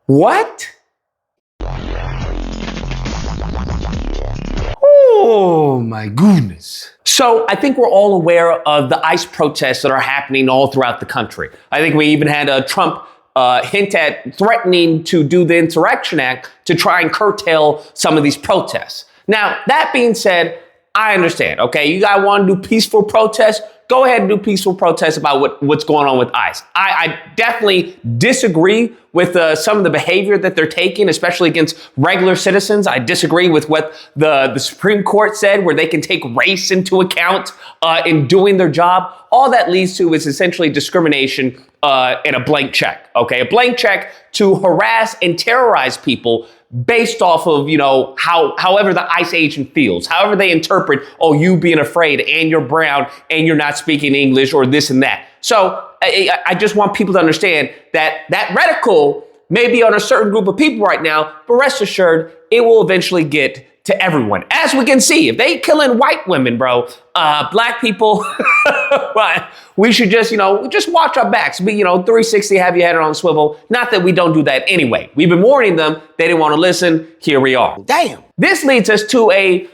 What? Oh my goodness. So I think we're all aware of the ICE protests that are happening all throughout the country. I think we even had Trump hint at threatening to do the Insurrection Act to try and curtail some of these protests. Now, that being said, I understand, okay? You guys want to do peaceful protests? Go ahead and do peaceful protests about what's going on with ICE. I definitely disagree with some of the behavior that they're taking, especially against regular citizens. I disagree with what the Supreme Court said, where they can take race into account in doing their job. All that leads to is essentially discrimination and a blank check, okay? A blank check to harass and terrorize people based off of, however the ICE agent feels, however they interpret, oh, you being afraid and you're brown and you're not speaking English or this and that. So I just want people to understand that reticle may be on a certain group of people right now, but rest assured, it will eventually get to everyone. As we can see, if they killing white women, bro, black people, we should just watch our backs. Be, 360, have your head on a swivel. Not that we don't do that anyway. We've been warning them. They didn't want to listen. Here we are. Damn. This leads us to a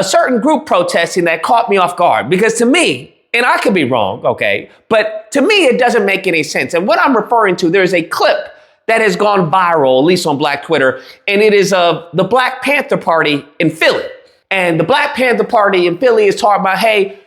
certain group protesting that caught me off guard, because to me, and I could be wrong, okay, but to me, it doesn't make any sense. And what I'm referring to, there's a clip that has gone viral, at least on Black Twitter, and it is of the Black Panther Party in Philly. And the Black Panther Party in Philly is talking about, hey,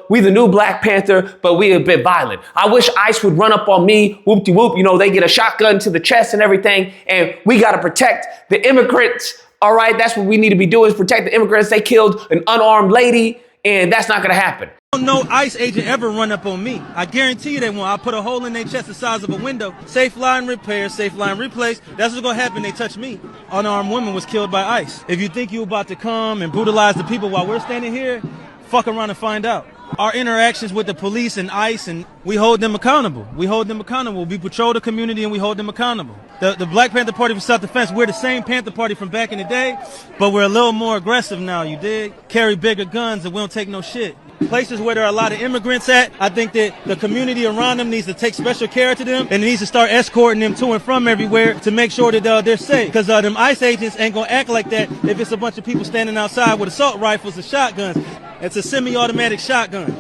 we the new Black Panther, but we a bit violent. I wish ICE would run up on me, whoop-de-whoop, they get a shotgun to the chest and everything, and we got to protect the immigrants. All right, that's what we need to be doing, is protect the immigrants. They killed an unarmed lady, and that's not going to happen. No ICE agent ever run up on me. I guarantee you they won't. I'll put a hole in their chest the size of a window. Safe line repair, safe line replace. That's what's going to happen. They touch me. Unarmed woman was killed by ICE. If you think you're about to come and brutalize the people while we're standing here, fuck around and find out. Our interactions with the police and ICE, and we hold them accountable. We hold them accountable. We patrol the community and we hold them accountable. The Black Panther Party for self-defense, we're the same Panther Party from back in the day, but we're a little more aggressive now, you dig? Carry bigger guns and we don't take no shit. Places where there are a lot of immigrants at, I think that the community around them needs to take special care to them, and it needs to start escorting them to and from everywhere to make sure that they're safe. Because them ICE agents ain't going to act like that if it's a bunch of people standing outside with assault rifles and shotguns. It's a semi-automatic shotgun.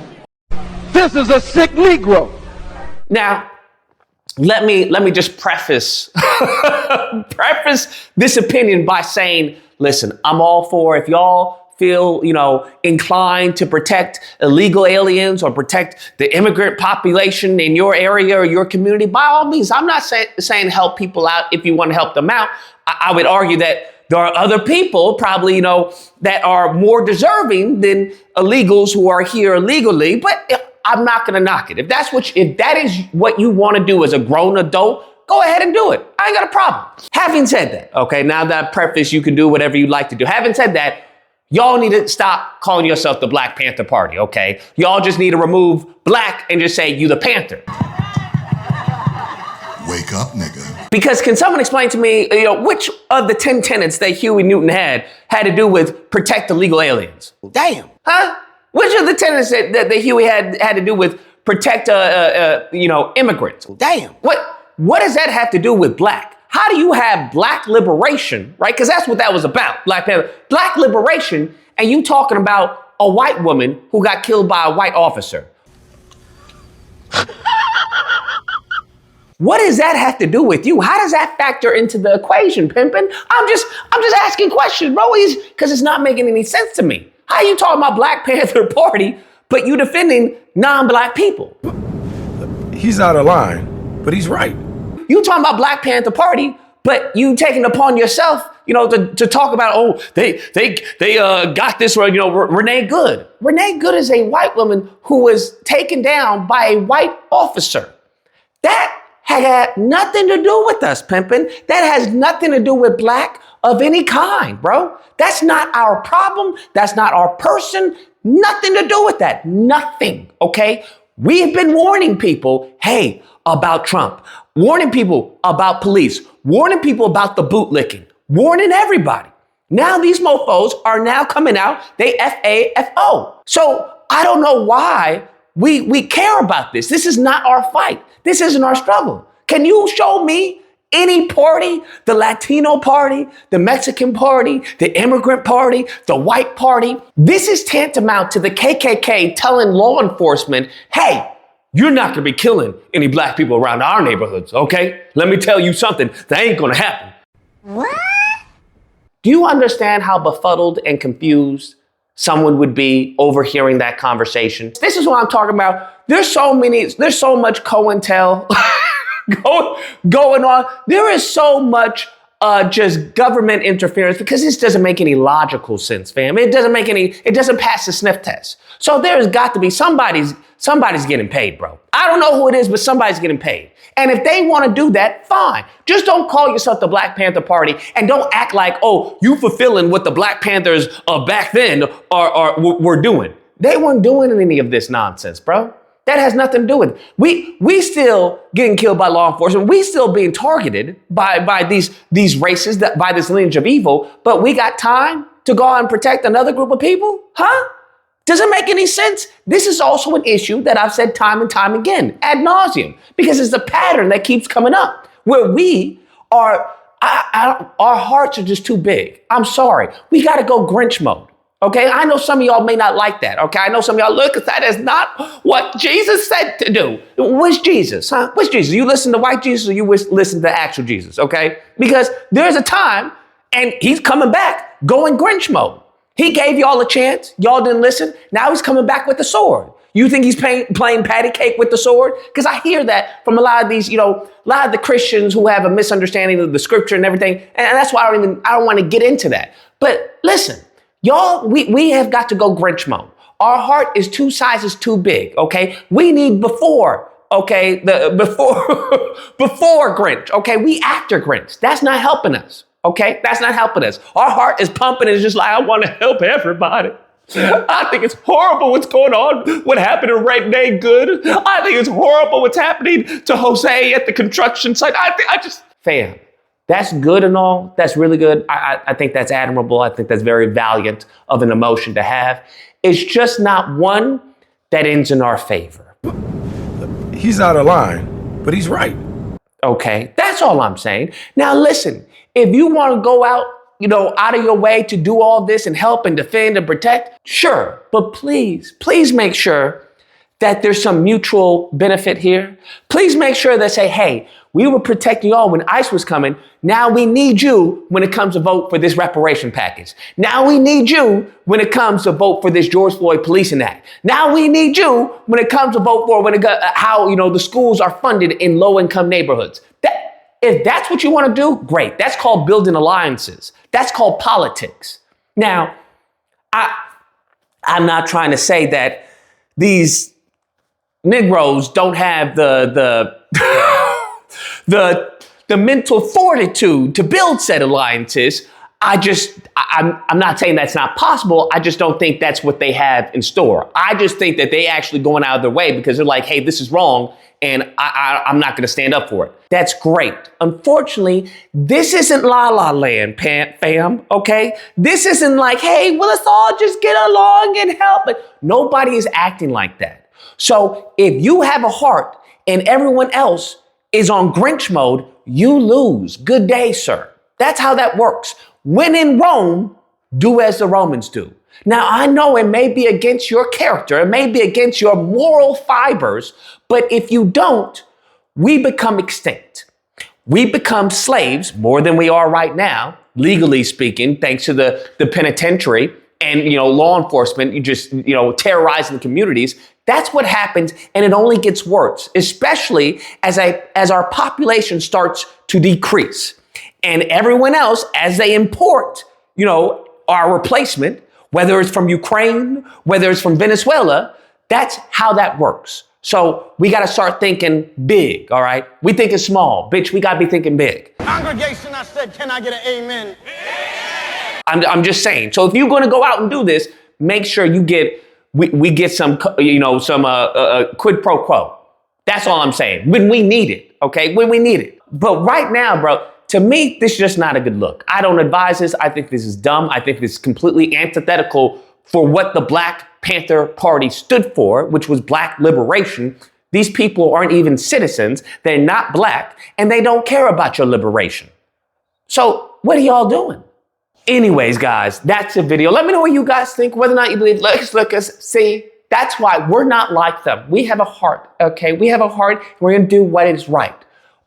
This is a sick Negro. Now, let me just preface this opinion by saying, listen, I'm all for, if y'all feel, inclined to protect illegal aliens or protect the immigrant population in your area or your community, by all means. I'm not saying help people out if you want to help them out. I would argue that there are other people probably, that are more deserving than illegals who are here illegally, but I'm not going to knock it. If that is what you want to do as a grown adult, go ahead and do it. I ain't got a problem. Having said that, okay, now that preface, you can do whatever you like to do. Having said that, y'all need to stop calling yourself the Black Panther Party, okay? Y'all just need to remove black and just say you the Panther. Wake up, nigga. Because can someone explain to me, which of the 10 tenets that Huey Newton had to do with protect illegal aliens? Damn. Huh? Which of the tenets that Huey had to do with protect, immigrants? Damn. What does that have to do with black? How do you have black liberation, right? Because that's what that was about, Black Panther. Black liberation, and you talking about a white woman who got killed by a white officer. What does that have to do with you? How does that factor into the equation, pimpin'? I'm just asking questions, bro, because it's not making any sense to me. How you talking about Black Panther Party, but you defending non-black people? He's out of line, but he's right. You talking about Black Panther Party, but you taking it upon yourself, to talk about, they got this, Renee Good. Renee Good is a white woman who was taken down by a white officer. That had nothing to do with us, pimpin'. That has nothing to do with black of any kind, bro. That's not our problem. That's not our person. Nothing to do with that. Nothing, okay? We have been warning people, hey, about Trump, warning people about police, warning people about the bootlicking, warning everybody. Now these mofos are now coming out, they F-A-F-O. So I don't know why we care about this. This is not our fight. This isn't our struggle. Can you show me Any party, the Latino party, the Mexican party, the immigrant party, the white party, this is tantamount to the KKK telling law enforcement, hey, you're not gonna be killing any black people around our neighborhoods, okay? Let me tell you something, that ain't gonna happen. What? Do you understand how befuddled and confused someone would be overhearing that conversation? This is what I'm talking about. There's so much COINTEL going on. There is so much just government interference because this doesn't make any logical sense, fam. It doesn't pass the sniff test. So there's got to be somebody's getting paid, bro. I don't know who it is, but somebody's getting paid. And if they want to do that, fine. Just don't call yourself the Black Panther Party and don't act like, oh, you fulfilling what the Black Panthers back then were doing. They weren't doing any of this nonsense, bro. That has nothing to do with it. We still getting killed by law enforcement. We still being targeted by these races, by this lineage of evil. But we got time to go out and protect another group of people? Huh? Does it make any sense? This is also an issue that I've said time and time again, ad nauseum, because it's a pattern that keeps coming up where we are, our hearts are just too big. I'm sorry. We got to go Grinch mode. Okay, I know some of y'all may not like that. Okay, I know some of y'all look, that is not what Jesus said to do. Which Jesus, huh? Which Jesus? You listen to white Jesus or you listen to actual Jesus, okay? Because there's a time and he's coming back going Grinch mode. He gave y'all a chance. Y'all didn't listen. Now he's coming back with the sword. You think he's playing patty cake with the sword? Because I hear that from a lot of these, a lot of the Christians who have a misunderstanding of the scripture and everything. And that's why I don't want to get into that. But listen. Y'all, we have got to go Grinch mode. Our heart is 2 sizes too big, okay? We need before, okay? Before Grinch, okay? We after Grinch. That's not helping us, okay? That's not helping us. Our heart is pumping and it's just like, I want to help everybody. I think it's horrible what's going on, what happened to Renee Good. I think it's horrible what's happening to Jose at the construction site. Fam. That's good and all. That's really good. I think that's admirable. I think that's very valiant of an emotion to have. It's just not one that ends in our favor. He's out of line, but he's right. Okay, that's all I'm saying. Now listen, if you want to go out, out of your way to do all this and help and defend and protect, sure. But please make sure that there's some mutual benefit here. Please make sure that say, hey, we were protecting y'all when ICE was coming. Now we need you when it comes to vote for this reparation package. Now we need you when it comes to vote for this George Floyd Policing Act. Now we need you when it comes to vote for how the schools are funded in low-income neighborhoods. If that's what you want to do, great. That's called building alliances. That's called politics. Now, I'm not trying to say that these Negroes don't have the mental fortitude to build said alliances. I'm not saying that's not possible. I just don't think that's what they have in store. I just think that they actually going out of their way because they're like, hey, this is wrong. And I'm not going to stand up for it. That's great. Unfortunately, this isn't La La Land, fam, okay? This isn't like, hey, well, let's all just get along and help. But nobody is acting like that. So if you have a heart and everyone else is on Grinch mode, you lose. Good day, sir. That's how that works. When in Rome, do as the Romans do. Now, I know it may be against your character, it may be against your moral fibers, but if you don't, we become extinct. We become slaves more than we are right now, legally speaking, thanks to the penitentiary and, law enforcement, terrorizing the communities. That's what happens, and it only gets worse, especially as our population starts to decrease. And everyone else, as they import, our replacement, whether it's from Ukraine, whether it's from Venezuela, that's how that works. So we got to start thinking big, all right? We thinking small. Bitch, we got to be thinking big. Congregation, I said, can I get an amen? I'm just saying. So if you're going to go out and do this, make sure you we get some, some quid pro quo. That's all I'm saying. When we need it, okay? When we need it. But right now, bro, to me, this is just not a good look. I don't advise this. I think this is dumb. I think this is completely antithetical for what the Black Panther Party stood for, which was black liberation. These people aren't even citizens. They're not black, and they don't care about your liberation. So what are y'all doing? Anyways, guys, that's the video. Let me know what you guys think, whether or not you believe. Look us. See, that's why we're not like them. We have a heart, okay? We have a heart. We're going to do what is right.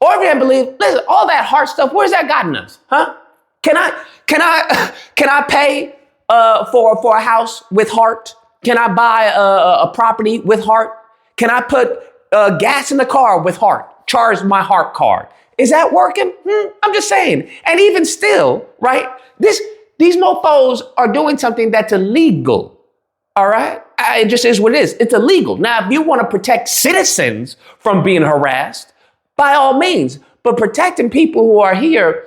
Or if you don't believe, listen, all that heart stuff, where's that gotten us? Huh? Can I pay for a house with heart? Can I buy a property with heart? Can I put gas in the car with heart? Charge my heart card. Is that working? I'm just saying. And even still, right? These mofos are doing something that's illegal. All right? It just is what it is. It's illegal. Now, if you want to protect citizens from being harassed, by all means, but protecting people who are here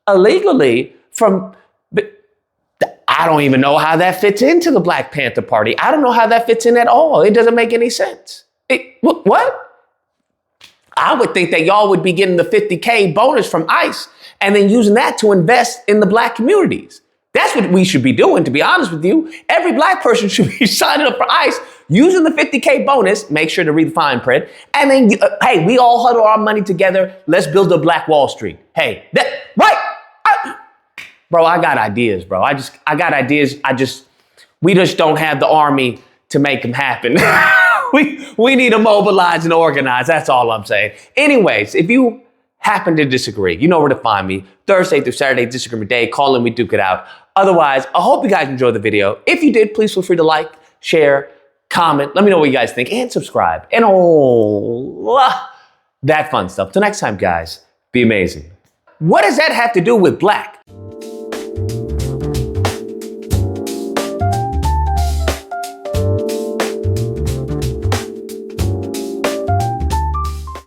illegally from, I don't even know how that fits into the Black Panther Party. I don't know how that fits in at all. It doesn't make any sense. What? I would think that y'all would be getting the $50K bonus from ICE and then using that to invest in the black communities. That's what we should be doing, to be honest with you. Every black person should be signing up for ICE, using the $50K bonus, make sure to read the fine print, and then, hey, we all huddle our money together. Let's build a Black Wall Street. Hey, bro, I got ideas, bro. I got ideas. We just don't have the army to make them happen. We need to mobilize and organize. That's all I'm saying. Anyways, if you happen to disagree, you know where to find me. Thursday through Saturday, Disagreement Day. Call in, we duke it out. Otherwise, I hope you guys enjoyed the video. If you did, please feel free to like, share, comment. Let me know what you guys think, and subscribe. And all that fun stuff. Till next time, guys, be amazing. What does that have to do with black?